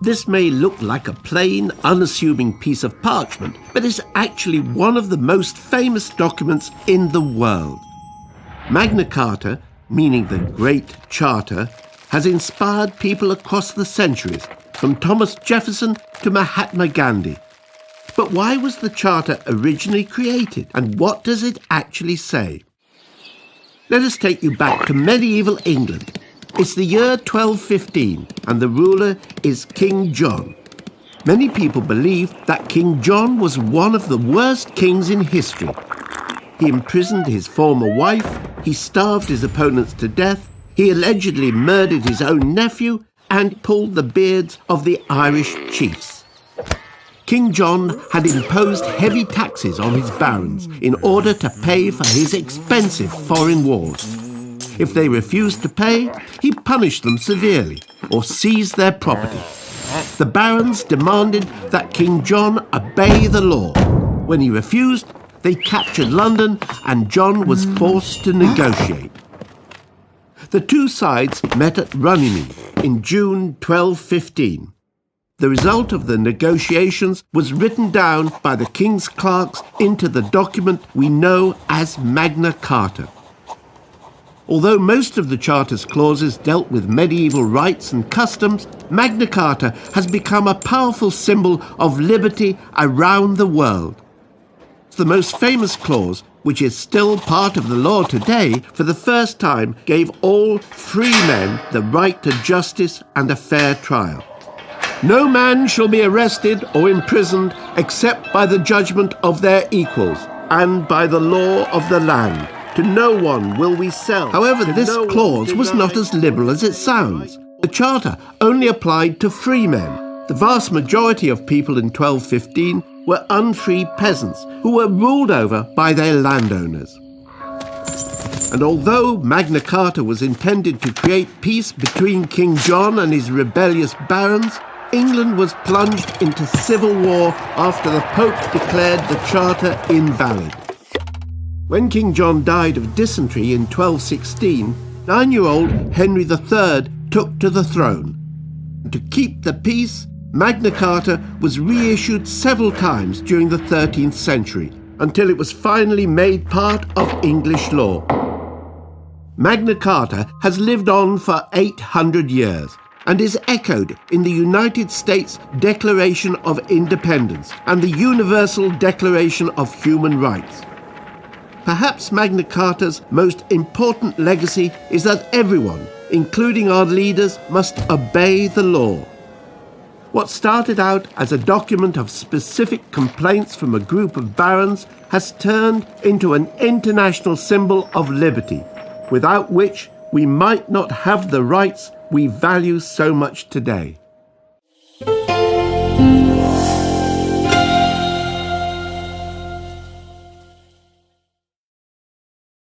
This may look like a plain, unassuming piece of parchment, but is actually one of the most famous documents in the world. Magna Carta, meaning the Great Charter, has inspired people across the centuries, from Thomas Jefferson to Mahatma Gandhi. But why was the Charter originally created, and what does it actually say? Let us take you back to medieval England. It's the year 1215, and the ruler is King John. Many people believe that King John was one of the worst kings in history. He imprisoned his former wife, he starved his opponents to death, he allegedly murdered his own nephew, and pulled the beards of the Irish chiefs. King John had imposed heavy taxes on his barons in order to pay for his expensive foreign wars. If they refused to pay, he punished them severely or seized their property. The barons demanded that King John obey the law. When he refused, they captured London and John was forced to negotiate. The two sides met at Runnymede in June 1215. The result of the negotiations was written down by the king's clerks into the document we know as Magna Carta. Although most of the Charter's clauses dealt with medieval rights and customs, Magna Carta has become a powerful symbol of liberty around the world. The most famous clause, which is still part of the law today, for the first time gave all free men the right to justice and a fair trial. No man shall be arrested or imprisoned except by the judgment of their equals and by the law of the land. To no one will we sell. However, this clause was not as liberal as it sounds. The Charter only applied to free men. The vast majority of people in 1215 were unfree peasants who were ruled over by their landowners. And although Magna Carta was intended to create peace between King John and his rebellious barons, England was plunged into civil war after the Pope declared the Charter invalid. When King John died of dysentery in 1216, 9-year-old Henry III took to the throne. To keep the peace, Magna Carta was reissued several times during the 13th century, until it was finally made part of English law. Magna Carta has lived on for 800 years and is echoed in the United States Declaration of Independence and the Universal Declaration of Human Rights. Perhaps Magna Carta's most important legacy is that everyone, including our leaders, must obey the law. What started out as a document of specific complaints from a group of barons has turned into an international symbol of liberty, without which we might not have the rights we value so much today.